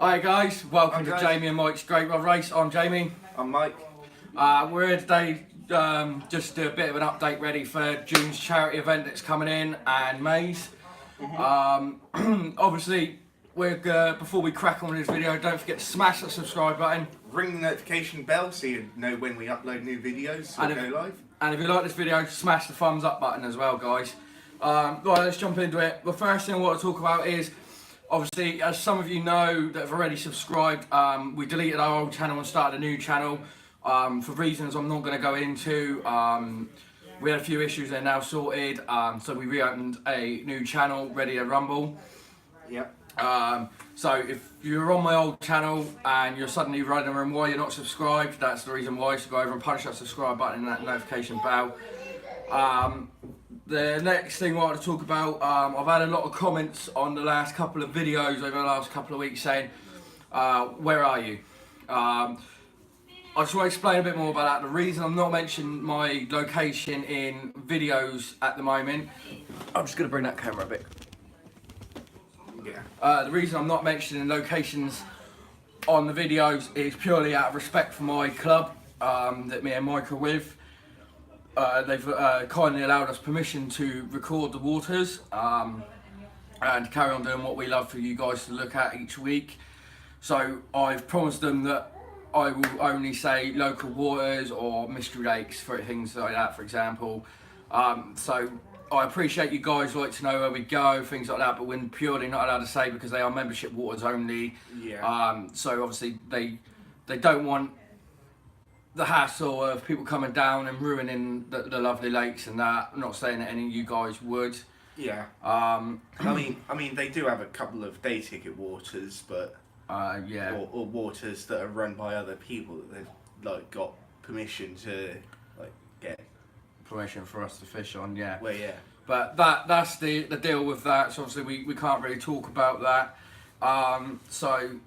Hi guys, welcome Hi to guys. Jamie and Mike's Great Rod Race. I'm Jamie. I'm Mike. We're here today just to do a bit of an update ready for June's charity event that's coming in and May's. Obviously, before we crack on with this video, don't forget to smash that subscribe button. Ring the notification bell so you know when we upload new videos or go live. And if you like this video, smash the thumbs up button as well, guys. Right, let's jump into it. The first thing I want to talk about is, obviously, as some of you know that have already subscribed, we deleted our old channel and started a new channel for reasons I'm not going to go into. We had a few issues, they're now sorted, so we reopened a new channel, Ready to Rumble. Yep. So if you're on my old channel and you're suddenly wondering why you're not subscribed, that's the reason why. So go over and punch that subscribe button and that notification bell. The next thing I want to talk about, I've had a lot of comments on the last couple of videos over the last couple of weeks saying, where are you? I just want to explain a bit more about that. The reason I'm not mentioning my location in videos at the moment, I'm just going to bring that camera a bit. Yeah. The reason I'm not mentioning locations on the videos is purely out of respect for my club that me and Mike are with. They've kindly allowed us permission to record the waters and carry on doing what we love for you guys to look at each week. So I've promised them that I will only say local waters or mystery lakes for things like that, for example. So I appreciate you guys like to know where we go, things like that, but we're purely not allowed to say because they are membership waters only. Yeah. So obviously they don't want the hassle of people coming down and ruining the lovely lakes and that. I'm not saying that any of you guys would. Yeah. I mean, they do have a couple of day ticket waters, but yeah. or waters that are run by other people that they've like got permission to like get Permission for us to fish on, yeah. Well, yeah. But that's the deal with that. So obviously we can't really talk about that. So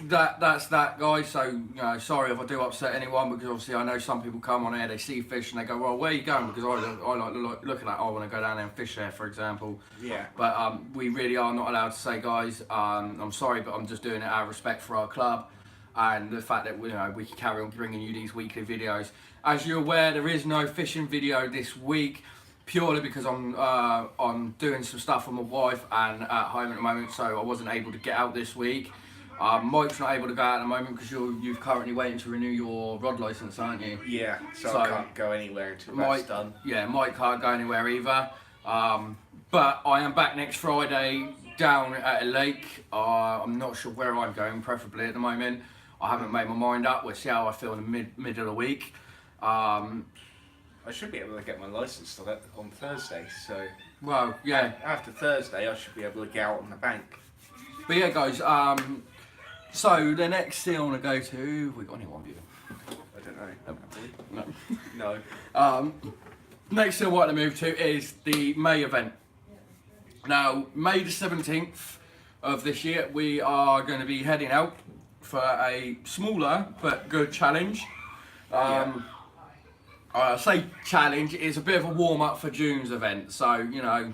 that's that, guys. So you know, sorry if I do upset anyone, because obviously I know some people come on here, they see fish and they go, well, where are you going? Because I like looking at, I want to go down there and fish there, for example. Yeah. But we really are not allowed to say, guys. I'm sorry, but I'm just doing it out of respect for our club and the fact that we can carry on bringing you these weekly videos. As you're aware, there is no fishing video this week, purely because I'm doing some stuff with my wife and at home at the moment, so I wasn't able to get out this week. Mike's not able to go out at the moment because you're currently waiting to renew your rod license, aren't you? Yeah. So I can't go anywhere until that's done. Yeah, Mike can't go anywhere either. But I am back next Friday down at a lake. I'm not sure where I'm going, preferably at the moment. I haven't made my mind up. We'll see how I feel in the middle of the week. I should be able to get my license on Thursday, so Well, yeah. after Thursday I should be able to get out on the bank. But yeah, guys. So the next thing I want to go to, have we got anyone viewing? I don't know. No. No. Next thing I want to move to is the May event. Now, May the 17th of this year, we are going to be heading out for a smaller but good challenge. I say challenge, it's a bit of a warm-up for June's event. So, you know,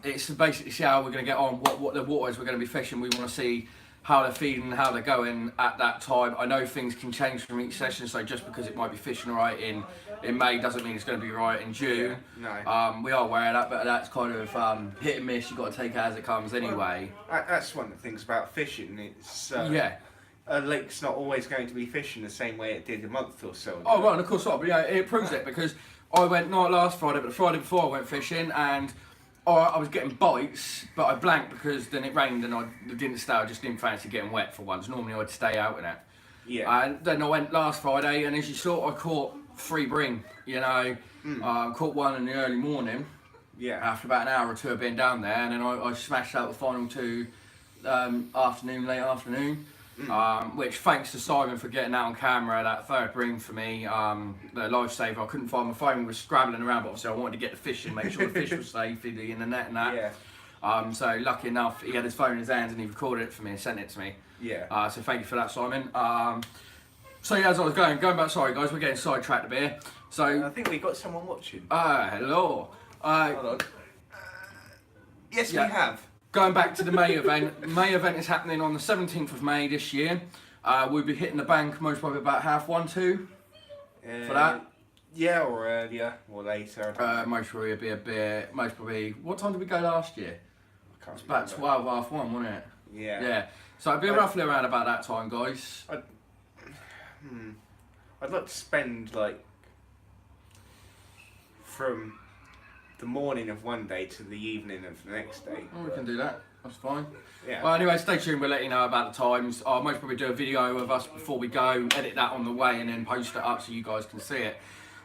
it's basically see how we're going to get on, what the waters we're going to be fishing. We want to see how they're feeding, how they're going at that time. I know things can change from each session, so just because it might be fishing right in May doesn't mean it's going to be right in June. No. We are aware of that, but that's kind of hit and miss. You've got to take it as it comes anyway. Well, that's one of the things about fishing. It's Yeah. a lake's not always going to be fishing the same way it did a month or so ago. Oh, right, of course not. But yeah, it proves it, because I went not last Friday, but the Friday before I went fishing, and I was getting bites, but I blanked because then it rained and I didn't stay. I just didn't fancy getting wet for once. Normally I'd stay out in it. Yeah. And then I went last Friday, and as you saw, I caught 3 bring. You know, caught one in the early morning. Yeah. After about an hour or two of being down there, and then I smashed out the final 2 late afternoon. Which, thanks to Simon for getting that on camera, that 3rd bring for me, the lifesaver. I couldn't find my phone, was scrabbling around, but obviously I wanted to get the fish in, make sure the fish was safe in the net and that. Yeah. So lucky enough, he had his phone in his hands and he recorded it for me and sent it to me. Yeah. So thank you for that, Simon. So yeah, as I was going back, sorry guys, we're getting sidetracked a bit. So I think we got someone watching. hello. Hold on. Yes, yeah. we have. going back to the May event. May event is happening on the 17th of May this year. We'll be hitting the bank most probably about 1:30 for that. Yeah, or earlier, or later. Most probably it'll be a bit. Most probably. What time did we go last year? I can't It's about remember. 12, 1:30, wasn't it? Yeah. Yeah. So it'll be roughly around about that time, guys. I'd like to spend like from the morning of one day to the evening of the next day. Well, we can do that. That's fine. Yeah. Well, anyway, stay tuned. We'll let you know about the times. I'll most probably do a video of us before we go, edit that on the way, and then post it up so you guys can see it.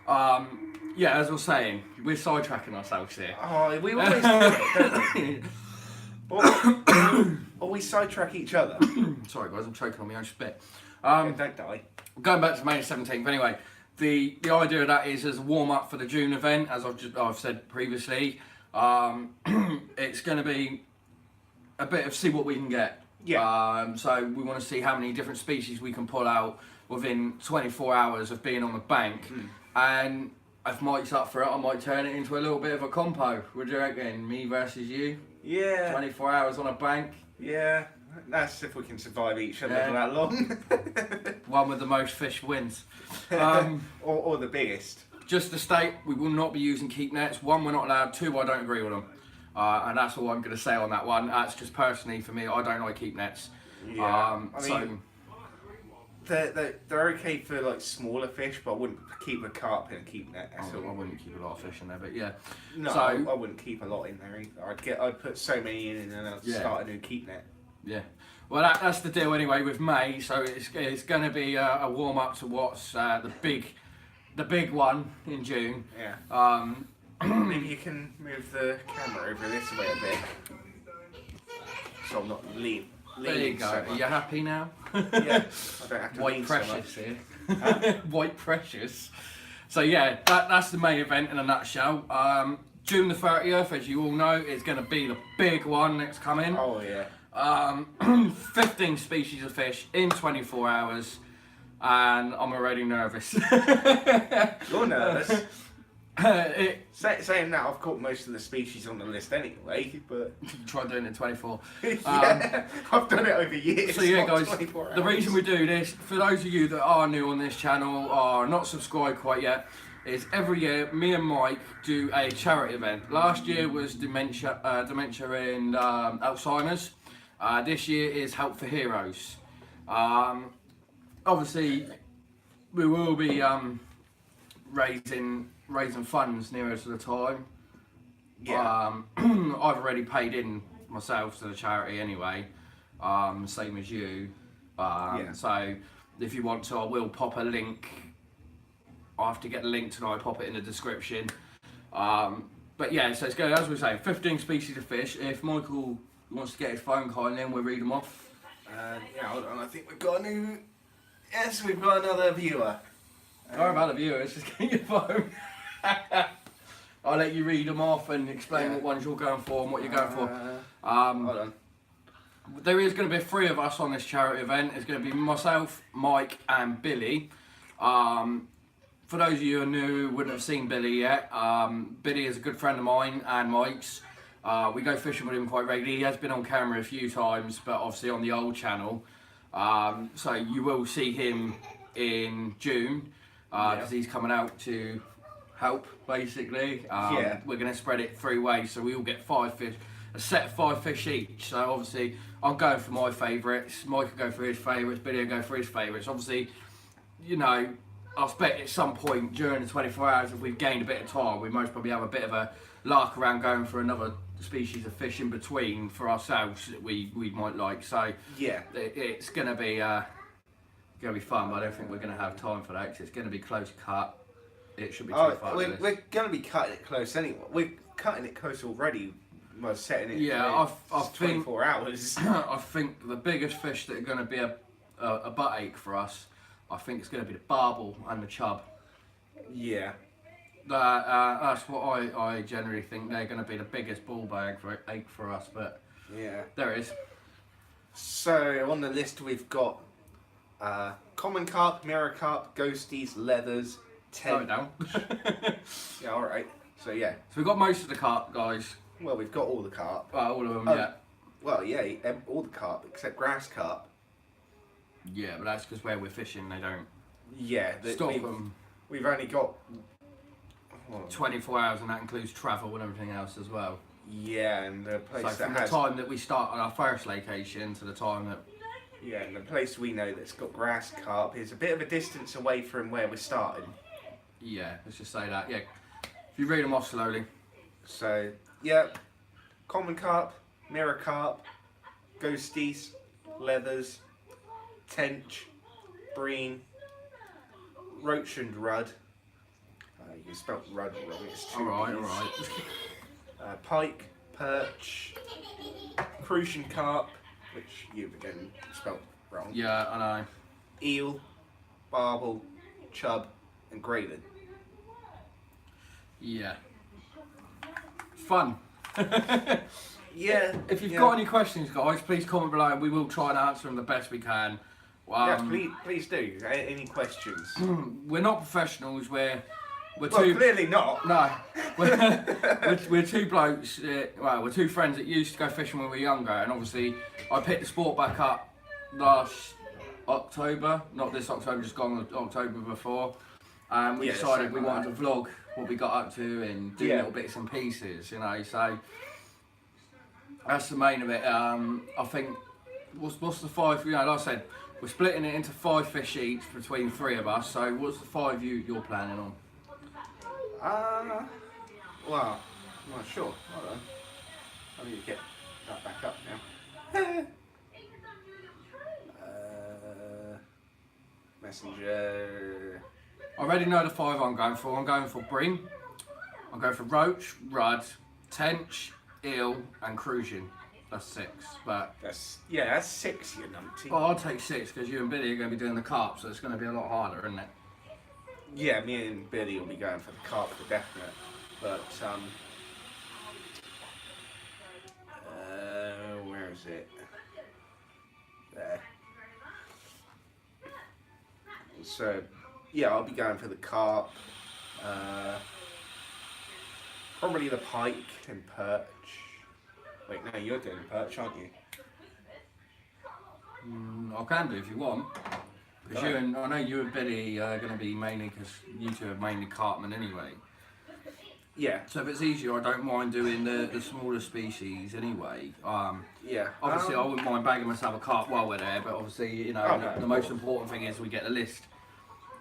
Yeah, as I was saying, we're sidetracking ourselves here. Oh, we always do it, don't we? Or we sidetrack each other. Sorry, guys, I'm choking on my own spit. Yeah, don't die. Going back to May 17th, anyway, the idea of that is as a warm up for the June event, as I've said previously. It's going to be a bit of see what we can get. Yeah. So we want to see how many different species we can pull out within 24 hours of being on the bank. And if Mike's up for it, I might turn it into a little bit of a compo. Would you reckon? Me versus you? Yeah. 24 hours on a bank. Yeah. That's if we can survive each other Yeah. for that long. One with the most fish wins. Or the biggest. Just to state, we will not be using keep nets. One, we're not allowed. Two, I don't agree with them. And that's all I'm going to say on that one. That's just personally for me. I don't like keep nets. Yeah. They're okay for like smaller fish, but I wouldn't keep a carp in a keep net. I wouldn't keep a lot of fish in there, but yeah. No, So- I wouldn't keep a lot in there either. I'd put so many in and then I'd start a new keep net. Yeah. Well, that's the deal anyway with May. So it's going to be a warm up to what's the big one in June. Yeah. Maybe you can move the camera over this way a bit, so I'm not leaning. There you go. So Are much. you happy now? Yeah. I don't have to White lean precious so here. White precious. So yeah, that's the May event in a nutshell. June the 30th, as you all know, is going to be the big one that's coming. much. Oh yeah. 15 species of fish in 24 hours, and I'm already nervous. You're nervous. It, Saying that, I've caught most of the species on the list anyway, but try doing it in 24. yeah, I've done it over years. So yeah, not guys, 24 the hours. reason we do this, for those of you that are new on this channel, are not subscribed quite yet, is every year me and Mike do a charity event. Last year was dementia and Alzheimer's. This year is Help for Heroes. Obviously, we will be raising funds nearer to the time. Yeah. I've already paid in myself to the charity anyway, same as you. Yeah. So if you want to, I will pop a link. I have to get the link tonight, pop it in the description. But yeah, so it's going, as we were saying, 15 species of fish. If Michael wants to get his phone card in, we'll read them off. Yeah, hold on, I think we've got a new... Yes, we've got another viewer. Don't worry about the viewers, just get your phone. I'll let you read them off and explain what ones you're going for and what you're going for. Hold on. There is going to be 3 of us on this charity event. It's going to be myself, Mike, and Billy. For those of you who are new, wouldn't have seen Billy yet. Billy is a good friend of mine and Mike's. We go fishing with him quite regularly. He has been on camera a few times, but obviously on the old channel. So you will see him in June because he's coming out to help, basically. We're going to spread it 3 ways, so we all get 5 fish, a set of 5 fish each. So obviously I'm going for my favourites, Mike will go for his favourites, Billy will go for his favourites. Obviously, you know, I expect at some point during the 24 hours, if we've gained a bit of time, we most probably have a bit of a lark around going for another species of fish in between for ourselves that we might like. So Yeah. it's going to be fun, but I don't think we're going to have time for that because it's going to be close cut. It should be too far. We're going to be cutting it close anyway. We're cutting it close already by setting it Yeah, I for think 24 hours. I think the biggest fish that are going to be a butt ache for us, I think it's going to be the barbel and the chub. Yeah. That's what I generally think they're going to be the biggest ball bag for ache for us, but Yeah. there it is. So on the list we've got common carp, mirror carp, ghosties, leathers, Slow it down. Yeah, all right. So yeah. So we've got most of the carp, guys. Well, we've got all the carp. All of them, Oh. yeah. Well, yeah, all the carp except grass carp. Yeah, but that's because where we're fishing, they don't Yeah, stop them we've only got. 24 hours, and that includes travel and everything else as well. Yeah, and the place So that from has. the time that we start on our first location to the time that Yeah, and the place we know that's got grass carp is a bit of a distance away from where we're starting. yeah, let's just say that. Yeah, if you read them off slowly. So, yeah, common carp, mirror carp, ghosties, leathers, tench, breen, roach and rudd. You spelt rudd wrong, it's two All Ds. right. Pike, perch, crucian carp, which you've again spelt wrong. Yeah, I know. Eel, barbel, chub, and grayling. Yeah. Fun. Yeah. If you've got any questions, guys, please comment below. We will try and answer them the best we can. Yeah, please do. Any questions? We're not professionals. We're Well, two. clearly not. No, we're two blokes. Well, we're two friends that used to go fishing when we were younger, and obviously, I picked the sport back up last October. Not this October, just gone October before. And we Yeah, decided we something like wanted to vlog what we got up to and do Yeah. little bits and pieces, you know. So that's the main of it. I think what's the five? You know, like I said, we're splitting it into 5 fish each between 3 of us. So what's the 5 you're planning on? Well, I'm not sure. Hold on. I need to get that back up now. Messenger. I already know the 5 I'm going for. I'm going for bream. I'm going for roach, rudd, tench, eel, and crucian. That's 6. But That's 6, you numpty. I'll take 6 because you and Billy are going to be doing the carp, so it's going to be a lot harder, isn't it? Yeah, me and Billy will be going for the carp for definite. But where is it? There. So, yeah, I'll be going for the carp. Probably the pike and perch. Wait, no, you're doing perch, aren't you? I can do if you want. Because Right. I know you and Billy are going to be mainly, because you two are mainly carpmen anyway. Yeah, So if it's easier, I don't mind doing the smaller species anyway. yeah. Obviously, I wouldn't mind bagging myself a carp while we're there, but obviously, you know, Oh, no, the of most course. important thing is we get the list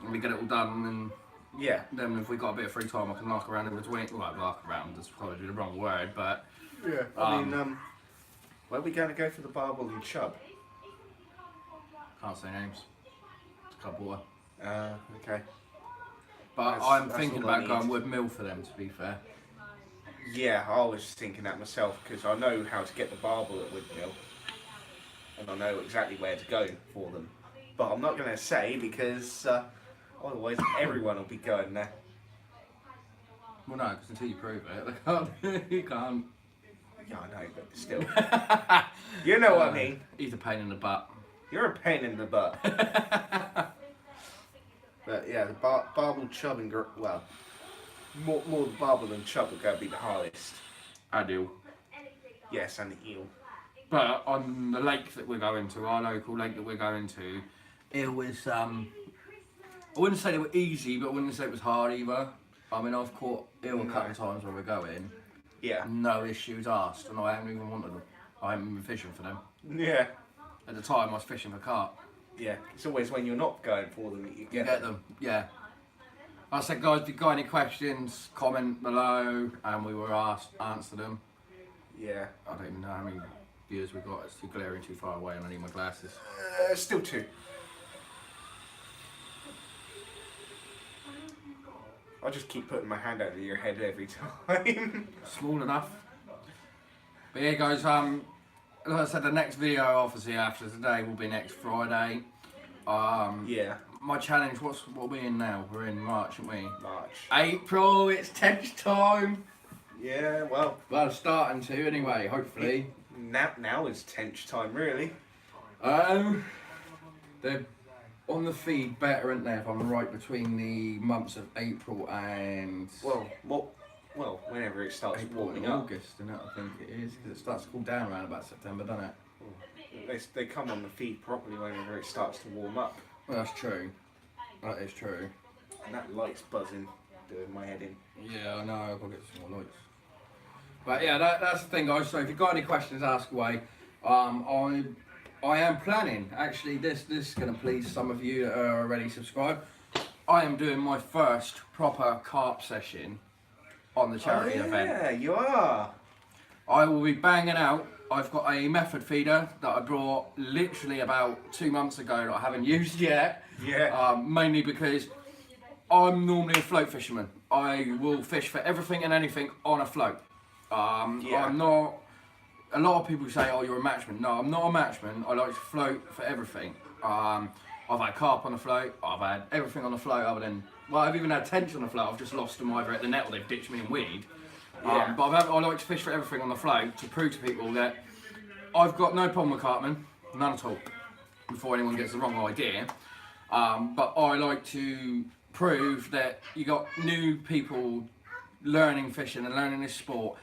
and we get it all done, and Yeah, then if we got a bit of free time, I can knock around in between. Well, knock around, that's probably the wrong word, but yeah. I mean, where are we going to go for the barbel and chub? can't say names. It's club water. Okay. But That's- I'm that's thinking all I about going need. Wood Mill for them, to be fair. Yeah, I was thinking that myself because I know how to get the barbel at Woodmill, and I know exactly where to go for them. But I'm not going to say because otherwise everyone will be going there. Well, no, because until you prove it, they can't, you can't. Yeah, I know, but still, you know what I mean. He's a pain in the butt. You're a pain in the butt. But yeah, the barbel, chub, and well, more the barbel than chub are going to be the hardest. I do. Yes, and the eel. But on the lake that we're going to, our local lake that we're going to, it was, I wouldn't say they were easy, but I wouldn't say it was hard either. I mean, I've caught eel a couple of times where we're going, Yeah. no issues asked, and I haven't even wanted them. I haven't been fishing for them. Yeah. At the time, I was fishing for carp. Yeah. It's always when you're not going for them that you You get get them, yeah. I said, guys, if you've got any questions, comment below, and we will answer them. Yeah. I don't even know how many viewers we've got. It's too glaring, too far away, and I need my glasses. Still 2. I'll just keep putting my hand over your head every time. Small enough. But yeah, guys, like I said, the next video, obviously, after today, will be next Friday. Yeah. My challenge, what are we in now? We're in March, aren't we? March. April, it's tench time. Yeah, well, Well, starting to anyway, hopefully. now is tench time, really. They're on the feed better, aren't they, if I'm right, between the months of April and... Well, well, whenever it starts April warming and up. August, and I think it is, because it starts to cool down around about September, doesn't it? They come on the feed properly whenever it starts to warm up. Well, that's true. That is true. And that light's buzzing, doing my head in. Yeah, I know, I've got to get some more lights. But yeah, that's the thing, guys. So if you've got any questions, ask away. I am planning, actually, this is going to please some of you that are already subscribed. I am doing my first proper carp session on the charity event. Yeah, you are. I will be banging out. I've got a method feeder that I brought literally about 2 months ago that I haven't used yet. Yeah. Mainly because I'm normally a float fisherman. I will fish for everything and anything on a float. Yeah. I'm not. A lot of people say, "Oh, you're a matchman." No, I'm not a matchman. I like to float for everything. I've had carp on the float. I've had everything on the float other than. Well, I've even had tench on the float. I've just lost them either at the net or they've ditched me in weed. Yeah. But I like to fish for everything on the float to prove to people that I've got no problem with carpmen, none at all. Before anyone gets the wrong idea, but I like to prove that you got new people learning fishing and learning this sport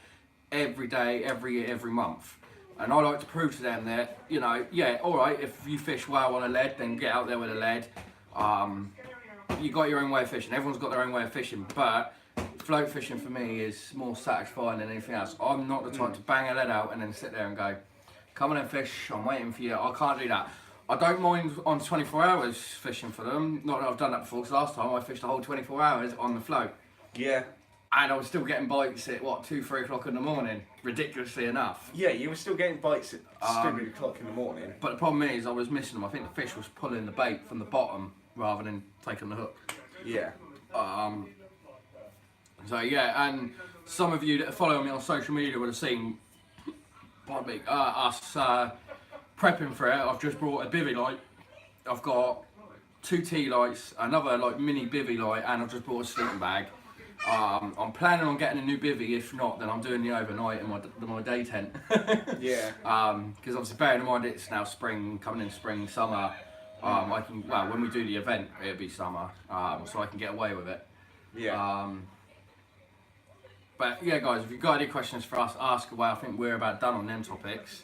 every day, every year, every month. And I like to prove to them that, you know, yeah, all right, if you fish well on a lead, then get out there with a lead. You got your own way of fishing. Everyone's got their own way of fishing, but float fishing for me is more satisfying than anything else. I'm not the type to bang a lead out and then sit there and go, come on and fish, I'm waiting for you. I can't do that. I don't mind on 24 hours fishing for them. Not that I've done that before, because last time I fished the whole 24 hours on the float. Yeah. And I was still getting bites at, what, 2, 3 o'clock in the morning, ridiculously enough. Yeah, you were still getting bites at stupid o'clock in the morning. But the problem is, I was missing them. I think the fish was pulling the bait from the bottom rather than taking the hook. Yeah. So yeah, and some of you that follow me on social media would have seen, pardon me, us prepping for it. I've just brought a bivvy light. I've got 2 tea lights, another like mini bivvy light, and I've just brought a sleeping bag. I'm planning on getting a new bivvy. If not, then I'm doing the overnight in my day tent. Yeah. Because obviously, bearing in mind it's now spring, coming in spring, summer. I can, well, when we do the event, it'll be summer, so I can get away with it. Yeah. But yeah, guys, if you've got any questions for us, ask away. I think we're about done on them topics.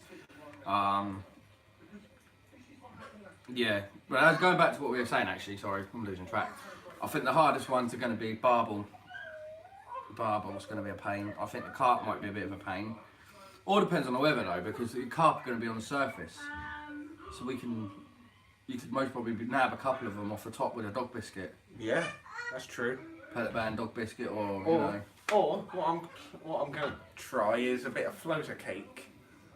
Yeah, but going back to what we were saying, actually, sorry, I'm losing track. I think the hardest ones are going to be barbel. Barbel's going to be a pain. I think the carp might be a bit of a pain. All depends on the weather though, because the carp are going to be on the surface. So you could most probably nab a couple of them off the top with a dog biscuit. Yeah, that's true. Pellet band dog biscuit, or you know. Or what I'm going to try is a bit of floater cake.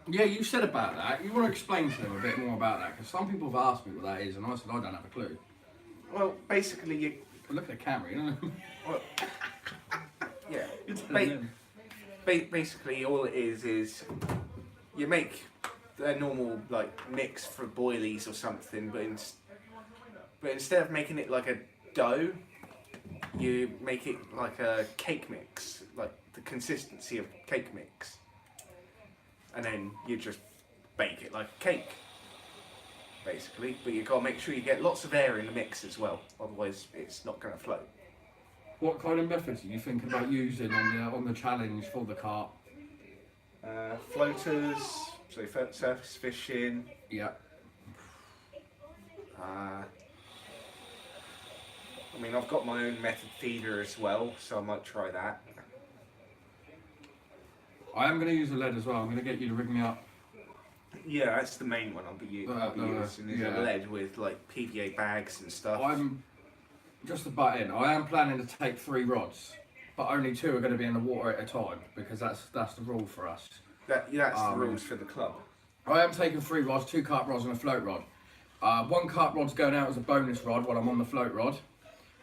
Yeah, you said about that. You want to explain to them a bit more about that, because some people have asked me what that is, and I said I don't have a clue. Well, basically you. But look at the camera, you know. Well, yeah. You're telling them. Basically, all it is you make a normal like mix for boilies or something, but instead of making it like a dough, you make it like a cake mix, like the consistency of cake mix, and then you just bake it like a cake, basically. But you gotta make sure you get lots of air in the mix as well, otherwise it's not gonna float. What kind of methods are you thinking about using on the challenge for the carp? Floaters, so surface fishing. Yeah. I mean, I've got my own method feeder as well, so I might try that. I am going to use a lead as well. I'm going to get you to rig me up. Yeah, that's the main one I'll be using. Is yeah. a lead with like PVA bags and stuff. I'm just to butt in. I am planning to take 3 rods, but only 2 are going to be in the water at a time, because that's the rule for us. That's the rules for the club. I am taking 3 rods, 2 carp rods and a float rod. 1 carp rod's going out as a bonus rod while I'm on the float rod,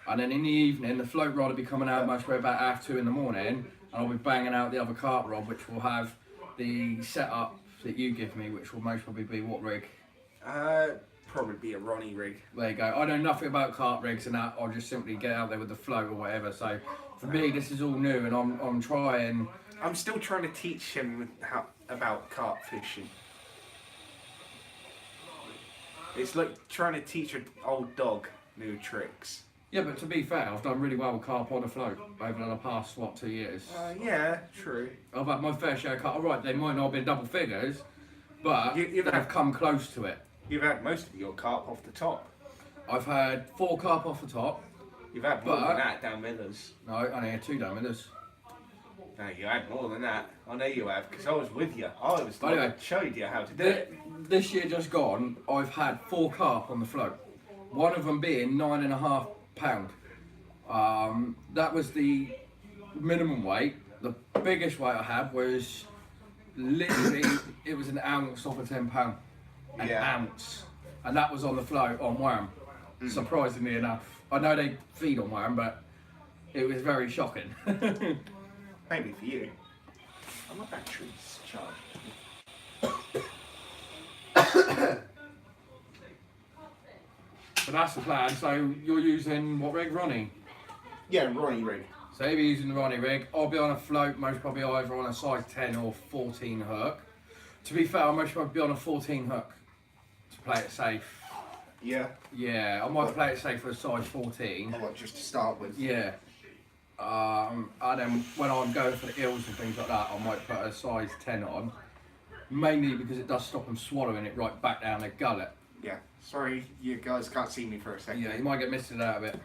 and then in the evening the float rod will be coming out most probably about 2:30 in the morning, and I'll be banging out the other carp rod, which will have the setup that you give me, which will most probably be what rig? Probably be a Ronnie rig. There you go. I know nothing about carp rigs and that. I'll just simply get out there with the float or whatever. So for me, this is all new, and I'm trying. I'm still trying to teach him about carp fishing. It's like trying to teach an old dog new tricks. Yeah, but to be fair, I've done really well with carp on a float over the past, 2 years. Yeah, true. I've had my fair share of carp. Alright, they might not have been double figures, but You've they've had- come close to it. You've had most of your carp off the top. I've had 4 carp off the top. You've had more But- than that down Millers. No, I only had 2 diameters. No, you had more than that. I know you have, because I was with you. I was the one Anyway. that showed you how to do it. This year just gone, I've had 4 carp on the float. One of them being £9.5. That was the minimum weight. The biggest weight I had was literally, it was an ounce off a £10. An Yeah. ounce. And that was on the float on worm. Surprisingly enough. I know they feed on worm, but it was very shocking. Maybe for you. Oh, my battery's charged. But that's the plan. So you're using what rig, Ronnie? Yeah, Ronnie rig. So he'll be using the Ronnie rig. I'll be on a float, most probably either on a size 10 or 14 hook. To be fair, I'll most probably be on a 14 hook to play it safe. Yeah. Yeah, I might play it safe for a size 14. I want just to start with. Yeah. And then when I'm going for the ills and things like that, I might put a size 10 on. Mainly because it does stop them swallowing it right back down their gullet. Yeah. Sorry, you guys can't see me for a second. Yeah, you might get misted out of it.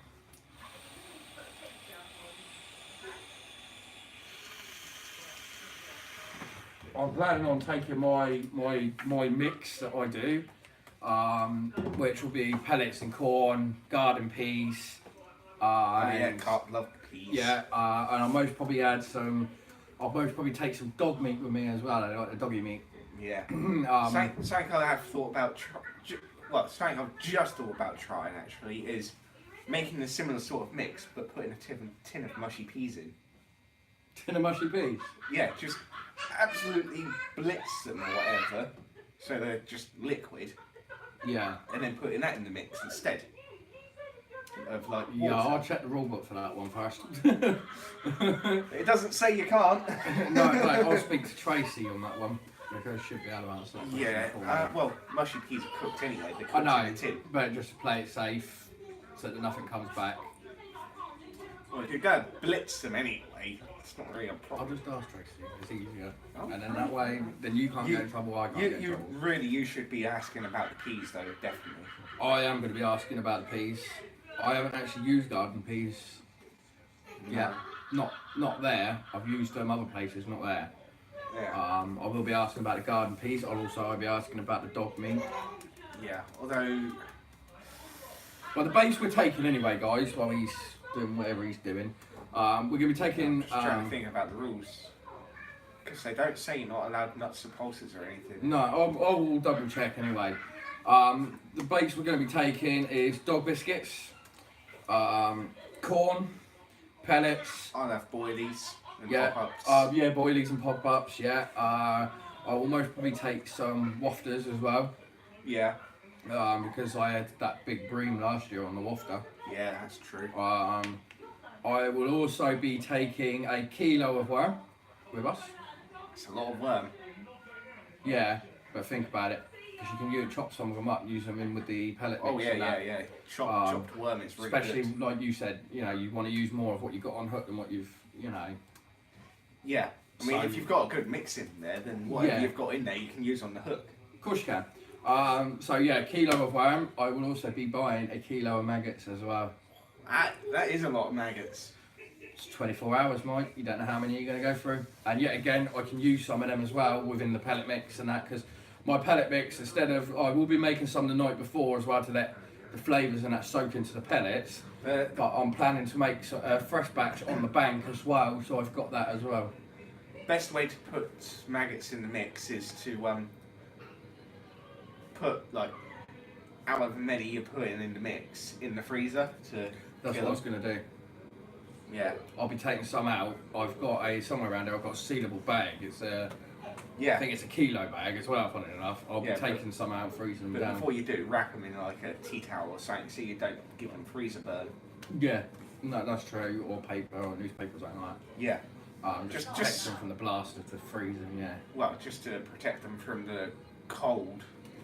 I'm planning on taking my mix that I do, which will be pellets and corn, garden peas. Yeah, and- carp love peas. yeah, and I'll most probably add some. I'll most probably take some dog meat with me as well. I like the doggy meat. Yeah. Um, Something I have thought about, something I've just thought about trying actually is making a similar sort of mix, but putting a tin of mushy peas in. tin of mushy peas. Yeah, just absolutely blitz them or whatever, so they're just liquid, Yeah. and then putting that in the mix instead of like water. Yeah, I'll check the rule book for that one first. It doesn't say you can't. No, I'll speak to Tracy on that one because she'll be able to answer that question Yeah, for me. well, mushy peas are cooked anyway. They're I cooked know, in the tin. but just to play it safe so that nothing comes back. Well, if you're going to blitz them anyway, it's not really a I'll problem. just ask Tracy. It's easier, Oh. and then that way, then you can't get in trouble. I can't get in trouble. You should be asking about the peas though, definitely. I am going to be asking about the peas. I haven't actually used garden peas yet. Not there. I've used them other places, not there. Yeah. I will be asking about the garden peas. I'll be asking about the dog meat. Yeah. Although, Well, the base we're taking anyway, guys, while he's doing whatever he's doing. We're going to be taking. just trying to think about the rules. Because they don't say you're not allowed nuts and pulses or anything. No, I will double check anyway. The base we're going to be taking is dog biscuits, corn, pellets. I'll have boilies and Yeah, pop-ups. yeah, boilies and pop-ups. Yeah, I will most probably take some wafters as well, Yeah. because I had that big bream last year on the wafter. Yeah, that's true. I will also be taking a kilo of worm with us. It's a lot of worm. Yeah, but think about it, because you can chop some of them up, use them in with the pellet mix. Oh yeah, and yeah, that. yeah. Chopped worm is really Especially good. like you said, you know, you want to use more of what you got on hook than what you've, you know. Yeah. I mean, So- if you've got a good mix in there, then whatever Yeah. you've got in there, you can use on the hook. Of course you can. So yeah, kilo of worm. I will also be buying a kilo of maggots as well. That is a lot of maggots. It's 24 hours, Mike. You don't know how many you're going to go through. And yet again, I can use some of them as well within the pellet mix and that, because my pellet mix, instead of, I will be making some the night before as well to let the flavours and that soak into the pellets. But I'm planning to make a fresh batch on the bank as well, so I've got that as well. Best way to put maggots in the mix is to put like however many you're putting in the mix in the freezer to That's kill what I was them. going to do. Yeah, I'll be taking some out. I've got somewhere around there, I've got a sealable bag. It's I yeah. think it's a kilo bag as well, funny enough. I'll be Yeah, taking some out, freezing them But down. before you do, wrap them in like a tea towel or something so you don't give them freezer burn. Yeah, no, that's true. Or paper or newspaper or something like Yeah, that. Just Just- protect them from the blast of the freezing, yeah. well, just to protect them from the cold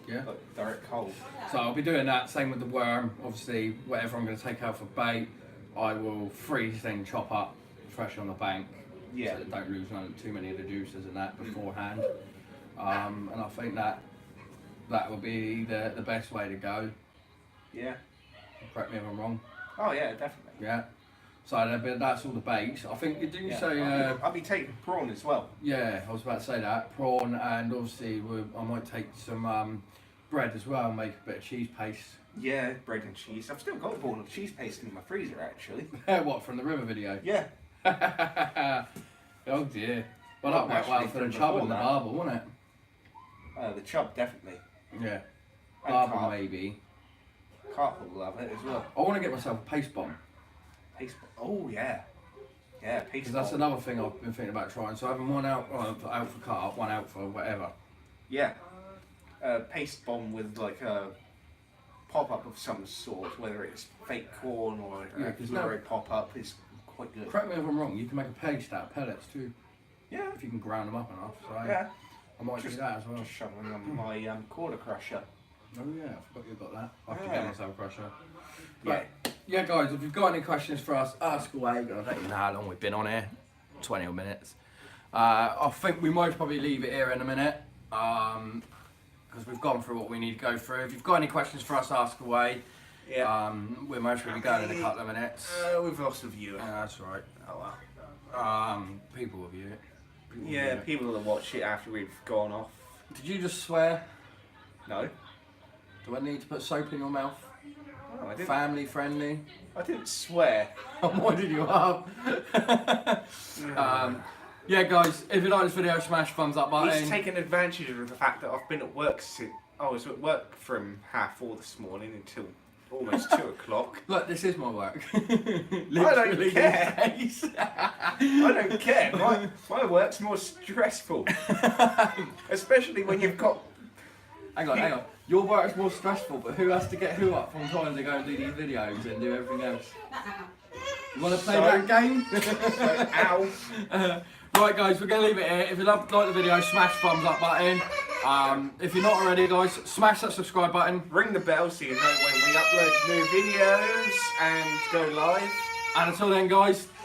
Yeah. Like direct cold. So I'll be doing that. Same with the worm. Obviously, whatever I'm going to take out for bait, I will freeze then chop up fresh on the bank. Yeah. So that don't lose too many of the juices and that beforehand. And I think that will be the best way to go. Yeah. Correct me if I'm wrong. Oh yeah, definitely. Yeah. So that's all the baits. I think didn't you Yeah. say? I'll be taking prawn as well. Yeah, I was about to say that prawn, and obviously I might take some bread as well and make a bit of cheese paste. Yeah, bread and cheese. I've still got a ball of cheese paste in my freezer actually. What, from the river video? Yeah. Oh dear. Well, Well, that went well actually, for the from chub before and the that. barbel, wasn't it? The chub definitely. Yeah. And Barbel carp. maybe. Carp will love it as well. I want to get myself a paste bomb. Paste. Oh yeah. Yeah, paste. Because that's bomb. another thing I've been thinking about trying. So having one out for carp, one out for whatever. Yeah. Paste bomb with like a pop-up of some sort, whether it's fake corn or Yeah, a 'cause fluoro pop-up is quite good. Correct me if I'm wrong, you can make a paste out of pellets too, Yeah. if you can ground them up enough. So Yeah. I might do that as well. Just shoveling on my quarter crusher. Oh yeah, I forgot you got that. I have to Yeah. get myself a crusher. Yeah. But, yeah guys, if you've got any questions for us, ask away. I don't even know how long we've been on here. 20 odd minutes. I think we might probably leave it here in a minute. Because we've gone through what we need to go through. If you've got any questions for us, ask away. Yeah. We're most probably going in a couple of minutes. We've lost a viewer. That's right. Oh well. People will view it. People will Yeah, view it. people will watch it after we've gone off. Did you just swear? No. Do I need to put soap in your mouth? No, I didn't. Family friendly? I didn't swear. I'm winding you up. Yeah, guys, if you like this video, smash thumbs up button. He's taken advantage of the fact that I've been at work since I was at work from 4:30 this morning until almost 2 o'clock. Look, this is my work. I don't care. Face. I don't care. My work's more stressful, especially when you've got. Hang on. Your work's more stressful, but who has to get who up from time to go and do these videos and do everything else? You want to play that game? Ow. Right, guys, we're going to leave it here. If you like the video, smash thumbs up button. If you're not already, guys, smash that subscribe button. Ring the bell so you know when we upload new videos and go live. And until then, guys,